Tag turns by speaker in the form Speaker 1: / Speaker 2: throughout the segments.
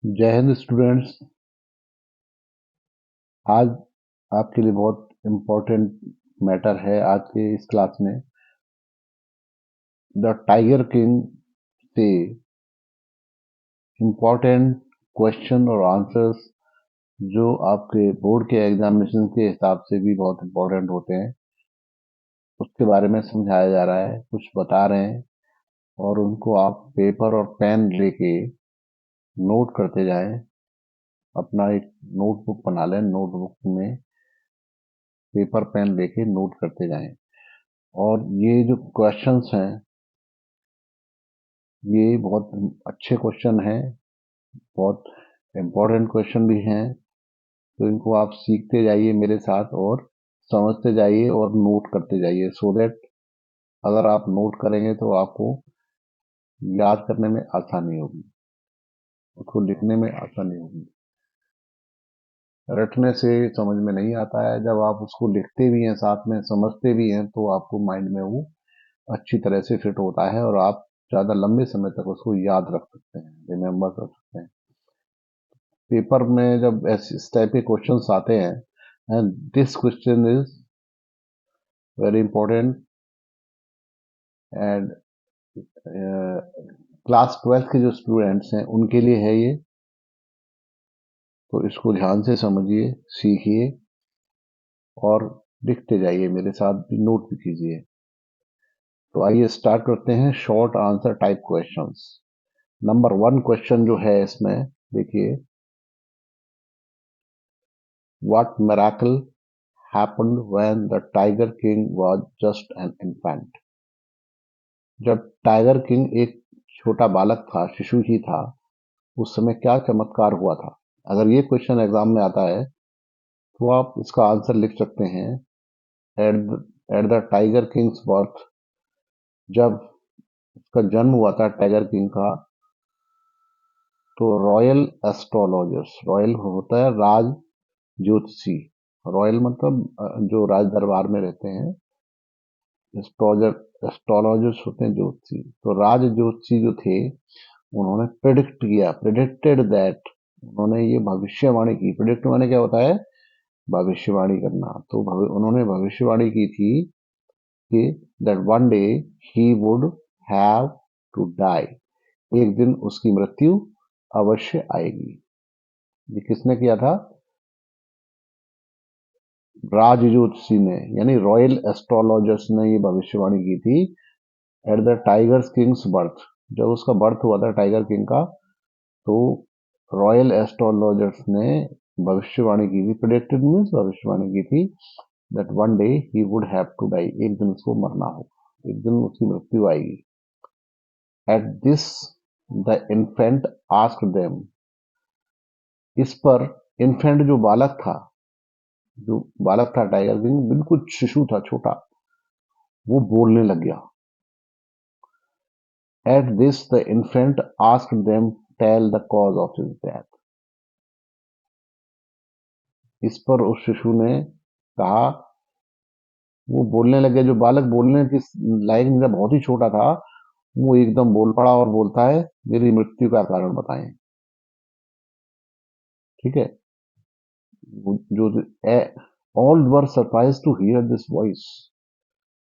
Speaker 1: जय हिंद स्टूडेंट्स। आज आपके लिए बहुत इम्पोर्टेंट मैटर है। आज के इस क्लास में द टाइगर किंग से इम्पोर्टेंट क्वेश्चन और आंसर्स जो आपके बोर्ड के एग्जामिनेशन के हिसाब से भी बहुत इम्पोर्टेंट होते हैं, उसके बारे में समझाया जा रहा है, कुछ बता रहे हैं और उनको आप पेपर और पेन लेके नोट करते जाएं। अपना एक नोटबुक बना लें, नोटबुक में पेपर पेन लेके नोट करते जाएं। और ये जो क्वेश्चंस हैं, ये बहुत अच्छे क्वेश्चन हैं, बहुत इम्पोर्टेंट क्वेश्चन भी हैं। तो इनको आप सीखते जाइए मेरे साथ और समझते जाइए और नोट करते जाइए, सो दैट अगर आप नोट करेंगे तो आपको याद करने में आसानी होगी, उसको लिखने में आसानी होगी। रटने से समझ में नहीं आता है, जब आप उसको लिखते भी हैं, साथ में समझते भी हैं, तो आपको माइंड में वो अच्छी तरह से फिट होता है और आप ज़्यादा लंबे समय तक उसको याद रख सकते हैं, रिमेम्बर कर सकते हैं। पेपर में जब इस टाइप के क्वेश्चंस आते हैं, and this question is very important, and class 12th के जो स्टूडेंट्स हैं उनके लिए है ये। तो इसको ध्यान से समझिए, सीखिए और लिखते जाइए, मेरे साथ भी नोट भी कीजिए। तो आइए स्टार्ट करते हैं short answer type questions. Number 1 question जो है इसमें देखिए, what miracle happened when the Tiger King was just an infant? जब टाइगर किंग एक छोटा बालक था, शिशु ही था, उस समय क्या चमत्कार हुआ था? अगर ये क्वेश्चन एग्जाम में आता है तो आप इसका आंसर लिख सकते हैं, eight the tiger king's birth. जब उसका जन्म हुआ था टाइगर किंग का, तो रॉयल एस्ट्रोलॉजर्स, रॉयल होता है राज ज्योतिषी, रॉयल मतलब जो राज दरबार में रहते हैं, एस्ट्रोलॉजर्स होते हैं ज्योतिषी। तो राज ज्योतिषी जो थे, उन्होंने प्रिडिक्टेड दैट, उन्होंने ये भविष्यवाणी की। प्रिडिक्ट माने क्या होता है? भविष्यवाणी करना। तो उन्होंने भविष्यवाणी की थी कि that one day he would have to die, एक दिन उसकी मृत्यु अवश्य आएगी। ये किसने किया था? राज ज्योतिषी ने, यानी रॉयल एस्ट्रोलॉजर्स ने ये भविष्यवाणी की थी eight the tiger king's birth. जब उसका बर्थ हुआ था टाइगर किंग का, तो रॉयल एस्ट्रोलॉजर्स ने भविष्यवाणी की थी, प्रेडिक्टेड मीन्स भविष्यवाणी की थी, that one day he would have to die, एक दिन उसको मरना होगा, एक दिन उसकी मृत्यु आएगी। Eight this the infant asked them, इस पर इन्फेंट जो बालक था, जो बालक था टाइगर किंग, बिल्कुल शिशु था, छोटा, वो बोलने लग गया। At this the infant asked them tell the cause of his death, इस पर उस शिशु ने कहा, वो बोलने लगे, जो बालक बोलने की लायक नहीं था, बहुत ही छोटा था, वो एकदम बोल पड़ा और बोलता है, मेरी मृत्यु का कारण बताएं। ठीक है? जो all were surprised to hear this voice,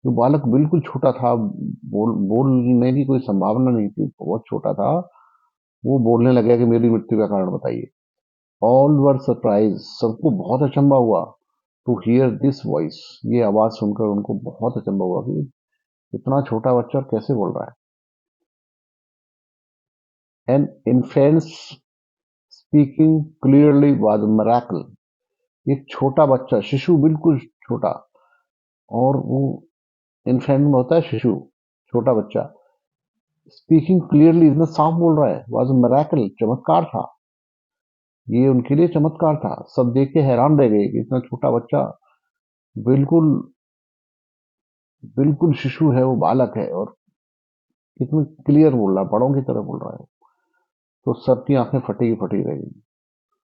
Speaker 1: जो बालक बिल्कुल छोटा था, बोलने की कोई संभावना नहीं थी, बहुत छोटा था, वो बोलने लगा कि मेरी मृत्यु का कारण बताइए। ऑल वर सरप्राइज, सबको बहुत अचंभा हुआ, टू हियर दिस वॉइस, ये आवाज सुनकर उनको बहुत अचंभा हुआ कि इतना छोटा बच्चा कैसे बोल रहा है। An infant's speaking clearly was a miracle, एक छोटा बच्चा, शिशु, बिल्कुल छोटा, और वो इन्फेंट में होता है शिशु, छोटा बच्चा, स्पीकिंग क्लियरली, इतना साफ बोल रहा है, वाज अ मिरेकल, चमत्कार था, ये उनके लिए चमत्कार था। सब देख के हैरान रह गए कि इतना छोटा बच्चा, बिल्कुल बिल्कुल शिशु है, वो बालक है, और कितनी क्लियर बोल रहा है, बड़ों की तरह बोल रहा है। तो सबकी आंखें फटी की फटी रह गई,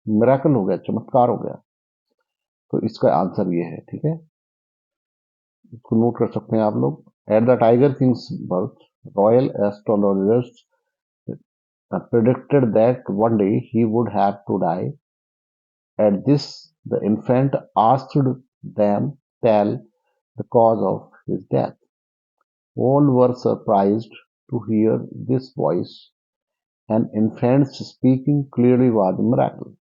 Speaker 1: मिरेकल हो गया, चमत्कार हो गया। तो इसका आंसर ये है, ठीक है, इसको नोट कर सकते हैं आप लोग। Eight the tiger king's birth, royal astrologers predicted that one day he would have to die. At this, the infant asked them tell the cause of his death. All were surprised to hear this voice. An infant speaking clearly was a miracle.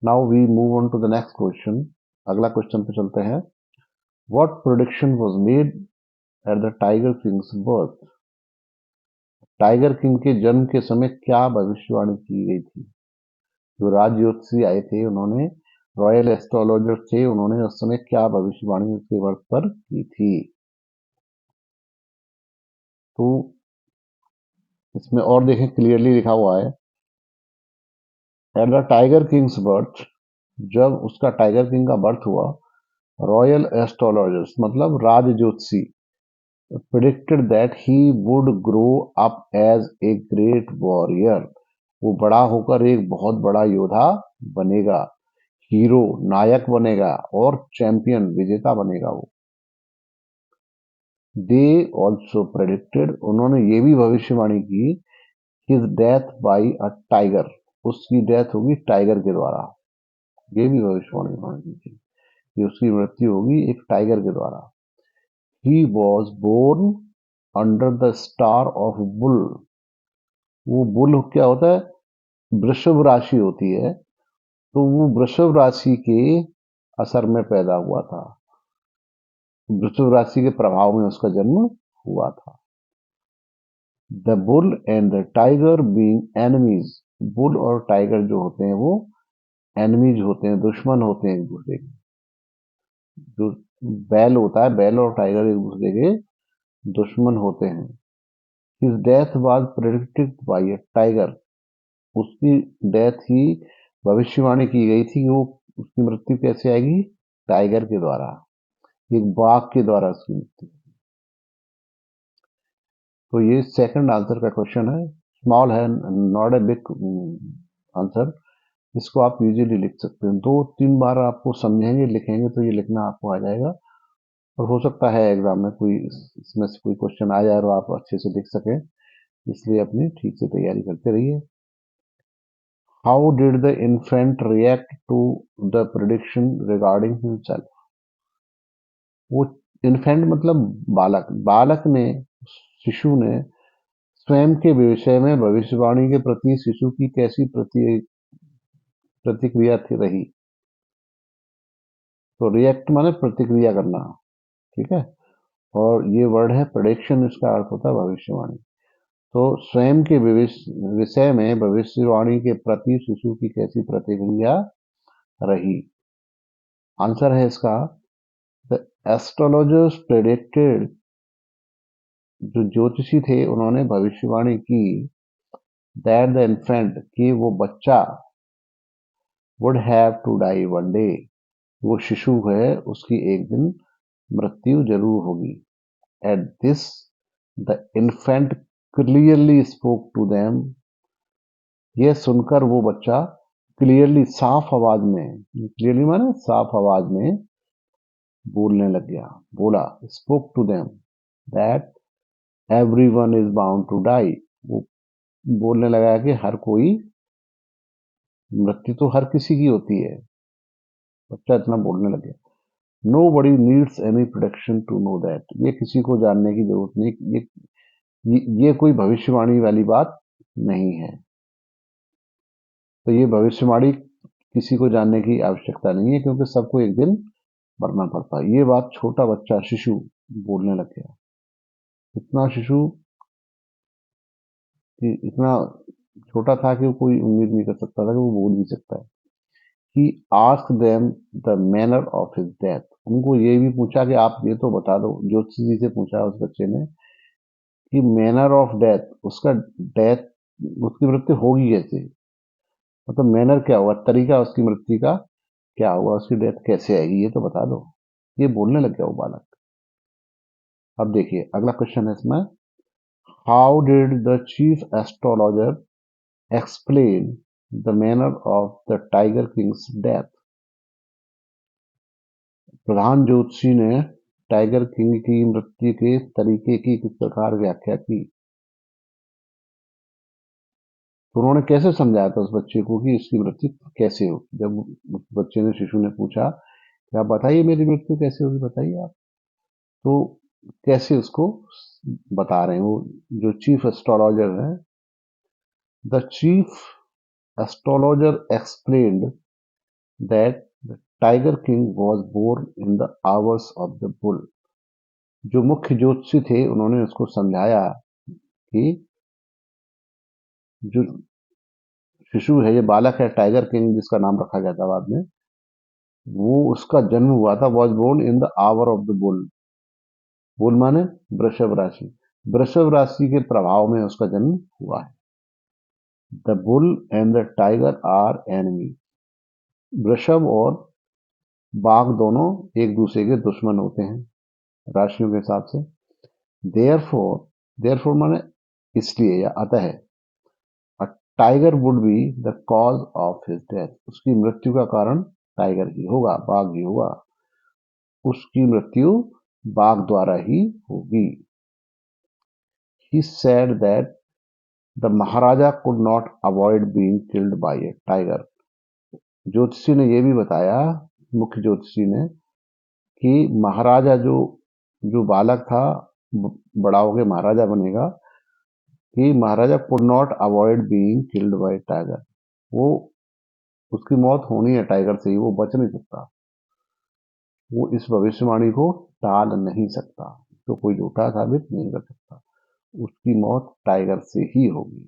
Speaker 1: Now we move on to the next question. अगला question पे चलते हैं. What prediction was made at the Tiger King's birth? Tiger king के जन्म के समय क्या भविष्यवाणी की गई थी? जो राज ज्योतिषी आए थे, उन्होंने रॉयल एस्ट्रोलॉजर थे, उन्होंने उस समय क्या भविष्यवाणी उसके वर्ष पर की थी? तो इसमें और देखें, क्लियरली लिखा हुआ है at the tiger king's birth. जब उसका टाइगर किंग का बर्थ हुआ, रॉयल एस्ट्रोलॉजर्स मतलब राज ज्योतिषी predicted that he would grow up as a great warrior. वो बड़ा होकर एक बहुत बड़ा योद्धा बनेगा, हीरो नायक बनेगा और चैंपियन विजेता बनेगा वो. दे ऑल्सो प्रेडिक्टेड, उन्होंने ये भी भविष्यवाणी की, his death by a tiger, उसकी डेथ होगी टाइगर के द्वारा. ये भी भविष्यवाणी उन्होंने की थी कि उसकी मृत्यु होगी एक टाइगर के द्वारा. He was born under the star of bull. वो बुल क्या होता है? वृषभ राशि होती है. तो वो वृषभ राशि के असर में पैदा हुआ था. वृषभ राशि के प्रभाव में उसका जन्म हुआ था. The bull and the tiger being enemies. Bull और टाइगर जो होते हैं वो एनिमीज होते हैं, दुश्मन होते हैं एक दूसरे के. जो बैल होता है, बैल और टाइगर एक दूसरे के दुश्मन होते हैं. His death was predicted by a tiger. उसकी डेथ ही भविष्यवाणी की गई थी कि वो उसकी मृत्यु कैसे आएगी? टाइगर के द्वारा, एक बाघ के द्वारा उसकी मृत्यु. तो ये सेकंड आंसर का क्वेश्चन है. स्मॉल है, नॉट ए बिग आंसर. इसको आप इजीली लिख सकते हैं. 2-3 बार आपको समझेंगे, लिखेंगे तो ये लिखना आपको आ जाएगा. और हो सकता है एग्जाम में कोई इसमें से कोई क्वेश्चन आ जाए और आप अच्छे से लिख सकें, इसलिए अपनी ठीक से तैयारी करते रहिए. How did the infant react to the prediction regarding himself? वो इन्फेंट मतलब बालक. बालक ने, शिशु ने स्वयं के विषय में भविष्यवाणी के प्रति शिशु की कैसी प्रतिक्रिया थी रही. तो रिएक्ट माने प्रतिक्रिया करना, ठीक है. और ये वर्ड है प्रेडिक्शन, इसका अर्थ होता है भविष्यवाणी. तो स्वयं के विषय में भविष्यवाणी के प्रति शिशु की कैसी प्रतिक्रिया रही. आंसर है इसका, द एस्ट्रोलॉजर्स प्रेडिक्टेड. जो ज्योतिषी थे उन्होंने भविष्यवाणी की दैट द इन्फेंट, कि वो बच्चा would have to die one day, वो शिशु है उसकी एक दिन मृत्यु जरूर होगी. At this the infant clearly spoke to them. यह सुनकर वो बच्चा क्लियरली, साफ आवाज में, क्लियरली माने साफ आवाज में बोलने लग गया, बोला. Spoke to them that everyone is bound to die. वो बोलने लगा कि हर कोई, मृत्यु तो हर किसी की होती है. बच्चा इतना बोलने लग गया. Nobody needs any production to know that. ये किसी को जानने की जरूरत नहीं. ये कोई भविष्यवाणी वाली बात नहीं है. तो ये भविष्यवाणी किसी को जानने की आवश्यकता नहीं है, क्योंकि सबको एक दिन मरना पड़ता है. ये बात छोटा बच्चा, शिशु बोलने लग गया. इतना शिशु कि इतना छोटा था कि कोई उम्मीद नहीं कर सकता था कि वो बोल भी सकता है. He asked them the manner of his death. उनको ये भी पूछा कि आप ये तो बता दो, ज्योतिषी जी से पूछा उस बच्चे ने कि मैनर ऑफ डेथ, उसका डेथ, उसकी मृत्यु होगी कैसे. मतलब मैनर क्या हुआ, तरीका उसकी मृत्यु का क्या हुआ, उसकी डेथ कैसे आएगी, ये तो बता दो. ये बोलने लग गया वो बालक. अब देखिए अगला क्वेश्चन है इसमें. How did the chief astrologer explain the manner of the tiger king's death? प्रधान ज्योतिषी ने टाइगर किंग की मृत्यु के तरीके की किस प्रकार व्याख्या की? तो उन्होंने कैसे समझाया था उस बच्चे को कि इसकी मृत्यु कैसे होगी। जब उस बच्चे ने, शिशु ने पूछा कि आप बताइए मेरी मृत्यु कैसे होगी, बताइए आप। तो कैसे उसको बता रहे हैं वो जो चीफ एस्ट्रोलॉजर है। The chief astrologer explained that the Tiger King was born in the hours of the bull। जो मुख्य ज्योतिषी थे उन्होंने उसको समझाया कि जो शिशु है, ये बालक है, टाइगर किंग जिसका नाम रखा गया था बाद में, वो उसका जन्म हुआ था, was born in the hour of the bull. Bull माने वृषभ राशि, वृषभ राशि के प्रभाव में उसका जन्म हुआ है। The bull and the tiger are enemy. वृषभ और बाघ दोनों एक दूसरे के दुश्मन होते हैं राशियों के हिसाब से। देयरफॉर, देयरफॉर माने इसलिए या अतः, a tiger would be the cause of his death. उसकी मृत्यु का कारण टाइगर ही होगा, बाघ ही होगा। उसकी मृत्यु बाघ द्वारा ही होगी। He said that the Maharaja could not avoid being killed by a tiger। ज्योतिषी ने यह भी बताया, मुख्य ज्योतिषी ने, कि महाराजा जो जो बालक था बड़ा होकर महाराजा बनेगा, कि maharaja could not avoid being killed by tiger. वो उसकी मौत होनी है टाइगर से ही, वो बच नहीं सकता। वो इस भविष्यवाणी को टाल नहीं सकता, तो कोई झूठा साबित नहीं कर सकता। उसकी मौत टाइगर से ही होगी।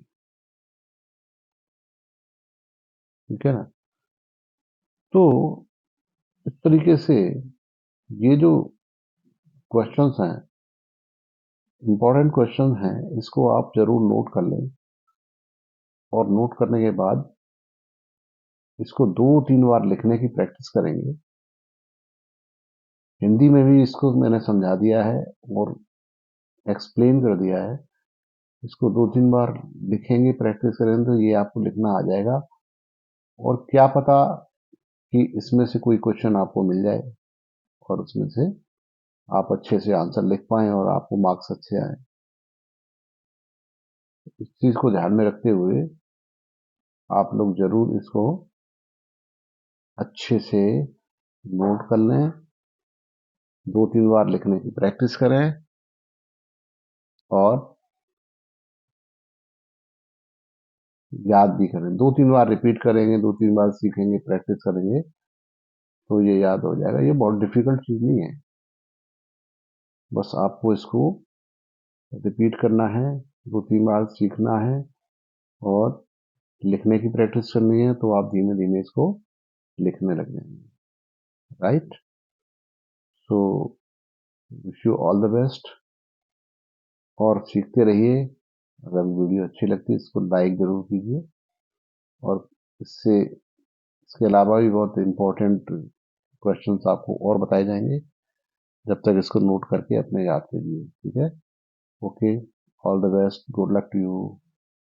Speaker 1: ठीक है ना। तो इस तरीके से ये जो क्वेश्चंस हैं, इंपॉर्टेंट क्वेश्चन हैं, इसको आप जरूर नोट कर लें। और नोट करने के बाद इसको 2-3 बार लिखने की प्रैक्टिस करेंगे। हिंदी में भी इसको मैंने समझा दिया है और एक्सप्लेन कर दिया है। इसको 2-3 बार लिखेंगे, प्रैक्टिस करेंगे तो ये आपको लिखना आ जाएगा। और क्या पता कि इसमें से कोई क्वेश्चन आपको मिल जाए और उसमें से आप अच्छे से आंसर लिख पाएं और आपको मार्क्स अच्छे आए। इस चीज को ध्यान में रखते हुए आप लोग जरूर इसको अच्छे से नोट कर लें, 2-3 बार लिखने की प्रैक्टिस करें और याद भी करें। 2-3 बार रिपीट करेंगे, 2-3 बार सीखेंगे, प्रैक्टिस करेंगे तो ये याद हो जाएगा। ये बहुत डिफिकल्ट चीज नहीं है, बस आपको इसको रिपीट करना है, 2-3 बार सीखना है और लिखने की प्रैक्टिस करनी है, तो आप धीमे धीमे इसको लिखने लग जाएंगे। Right. So wish you all the best और सीखते रहिए। अगर वीडियो अच्छी लगती है इसको लाइक जरूर कीजिए। और इससे इसके अलावा भी बहुत इंपॉर्टेंट क्वेश्चंस आपको और बताए जाएंगे, जब तक इसको नोट करके अपने याद कीजिए। ठीक है। Okay, all the best, good luck to you.